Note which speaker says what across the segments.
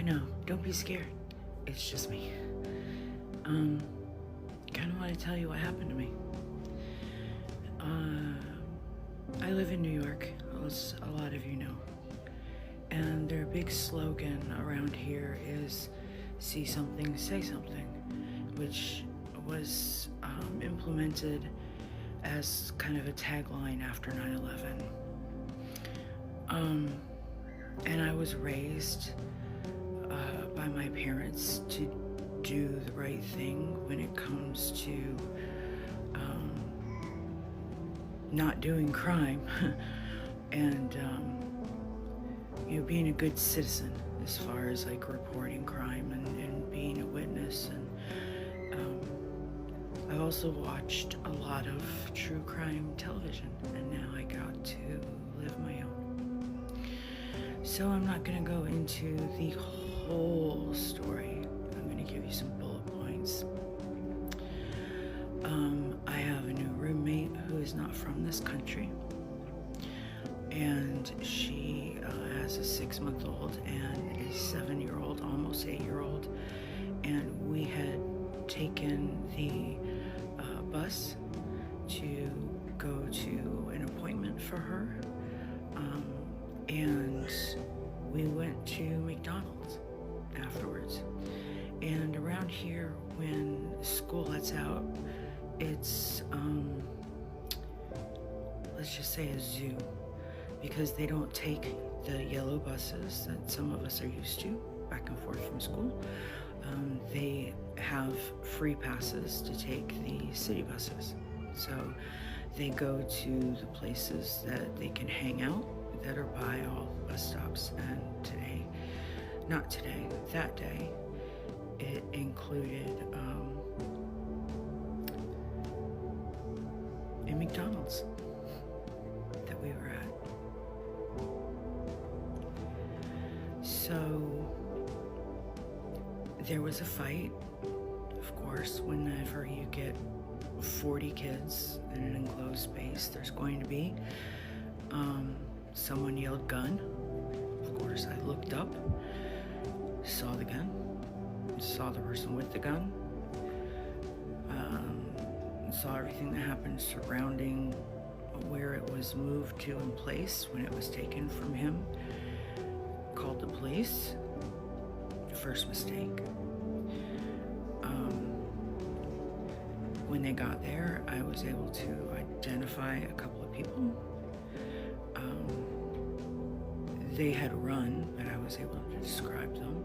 Speaker 1: know. Don't be scared. It's just me. Kind of want to tell you what happened to me. I live in New York, as a lot of you know. And their big slogan around here is see something, say something, which was implemented as kind of a tagline after 9/11. And I was raised by my parents to do the right thing when it comes to not doing crime and being a good citizen as far as like reporting crime and being a witness. And I've also watched a lot of true crime television, and now I got to live my own. So I'm not going to go into the whole story. I'm going to give you some bullet points. I have a new roommate who is not from this country, and she has a 6-month-old and a 7-year-old, almost 8-year-old, and we had taken the bus to go to an appointment for her, and we went to McDonald's afterwards. And around here, when school lets out, it's let's just say a zoo, because they don't take the yellow buses that some of us are used to back and forth from school. They have free passes to take the city buses. So they go to the places that they can hang out that are by all bus stops. And that day, it included a McDonald's that we were at. So there was a fight, of course. Whenever you get 40 kids in an enclosed space, there's going to be. Someone yelled gun. Of course, I looked up, saw the gun, saw the person with the gun, saw everything that happened surrounding where it was moved to in place when it was taken from him. Called the police. First mistake. When they got there, I was able to identify a couple of people. They had run, but I was able to describe them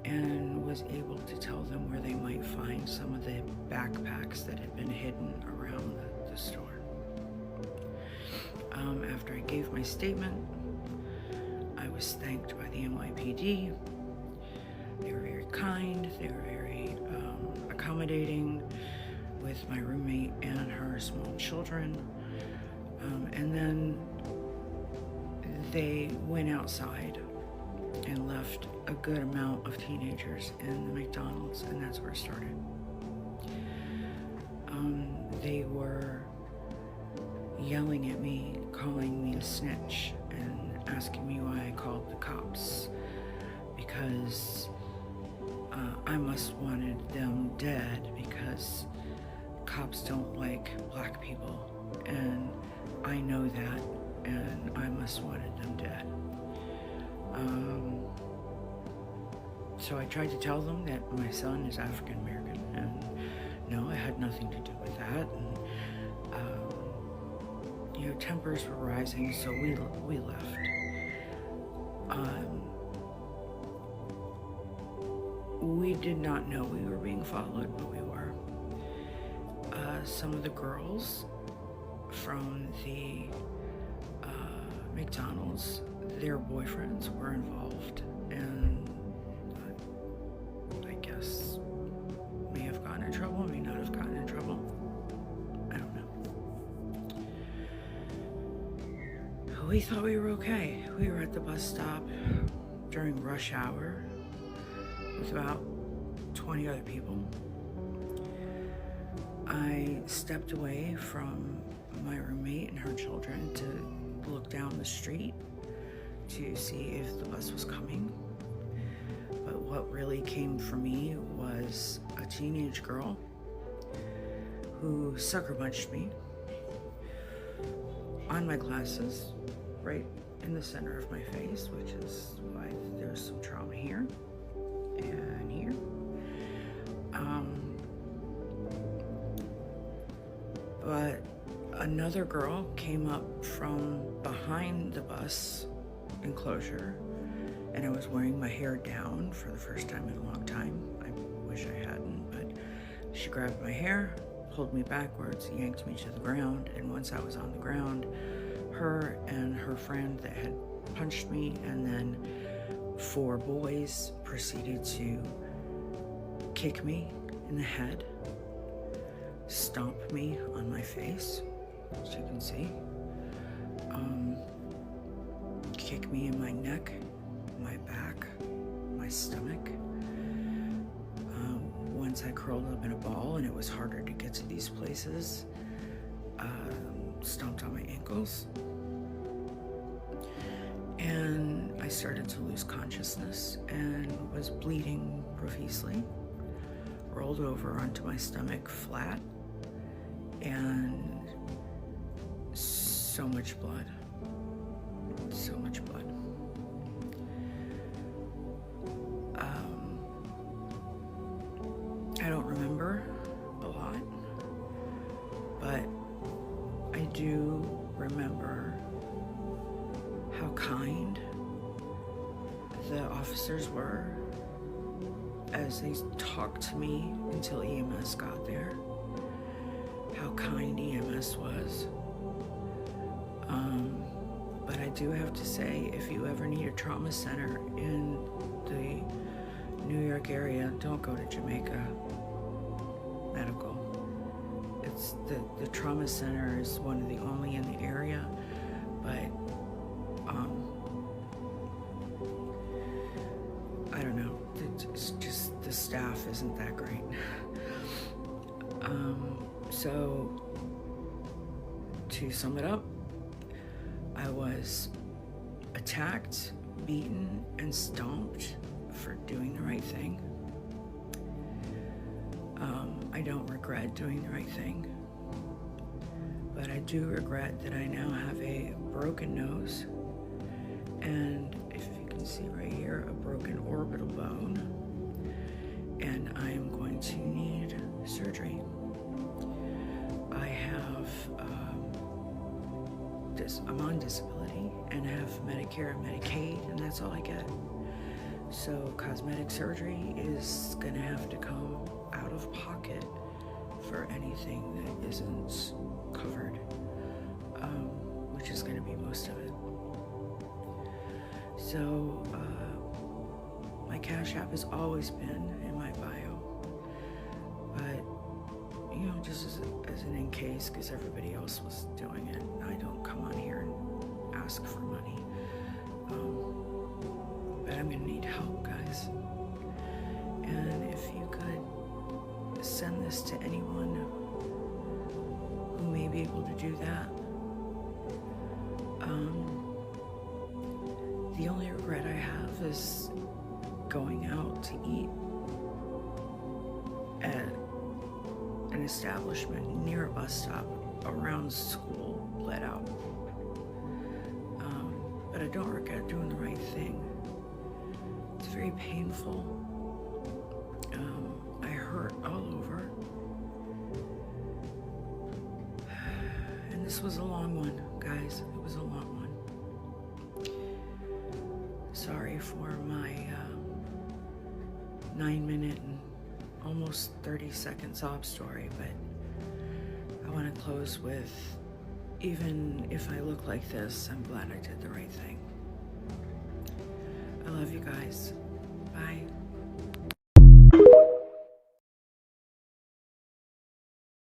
Speaker 1: and was able to tell them where they might find some of the backpacks that had been hidden around the store. After I gave my statement, I was thanked by the NYPD. They were very kind, they were very accommodating with my roommate and her small children. And then they went outside and left a good amount of teenagers in the McDonald's, and that's where it started. They were yelling at me, calling me a snitch, and asking me why I called the cops, because I must wanted them dead because cops don't like black people, and I know that, and I must wanted them dead. So I tried to tell them that my son is African American, and no, I had nothing to do with that. And tempers were rising, so we left. We did not know we were being followed, but we were. Some of the girls from the McDonald's, their boyfriends were involved, and I guess may have gotten in trouble, may not have gotten in trouble. I don't know. We thought we were okay. We were at the bus stop during rush hour with about 20 other people. I stepped away from my roommate and her children to look down the street to see if the bus was coming. what really came for me was a teenage girl who sucker punched me on my glasses, right in the center of my face, which is why there's some trauma here and here. But another girl came up from behind the bus enclosure, and I was wearing my hair down for the first time in a long time. I wish I hadn't, but she grabbed my hair, pulled me backwards, yanked me to the ground, and once I was on the ground, her and her friend that had punched me, and then 4 boys proceeded to kick me in the head, stomp me on my face, as you can see, kick me in my neck, my back, my stomach. Once I curled up in a ball and it was harder to get to these places, stomped on my ankles. And I started to lose consciousness and was bleeding profusely. Rolled over onto my stomach flat, and so much blood. So much blood. I don't remember a lot, but I do remember how kind the officers were as they talked to me until EMS got there. How kind EMS was. But I do have to say, if you ever need a trauma center in the New York area, don't go to Jamaica Medical. It's the trauma center is one of the only in the area, but I don't know. It's just the staff isn't that great. So to sum it up, I was attacked, beaten, and stomped for doing the right thing. I don't regret doing the right thing, but I do regret that I now have a broken nose, and if you can see right here, a broken orbital bone, and I am going to need surgery. I have I'm on disability and have Medicare and Medicaid, and that's all I get. So cosmetic surgery is gonna have to come out of pocket for anything that isn't covered, which is gonna be most of it. So my Cash App has always been in my bio, but you know, just as an in case, because everybody else was doing it, I don't come on here and ask for money. But I'm gonna need help, guys. And if you could send this to anyone who may be able to do that. The only regret I have is going out to eat at an establishment near a bus stop around school, let out. But I don't regret doing the right thing. It's very painful. I hurt all over. And this was a long one, guys. It was a long one. Sorry for my 9-minute and almost 30-second sob story, but I want to close with, even if I look like this, I'm glad I did the right thing. I love you guys. Bye.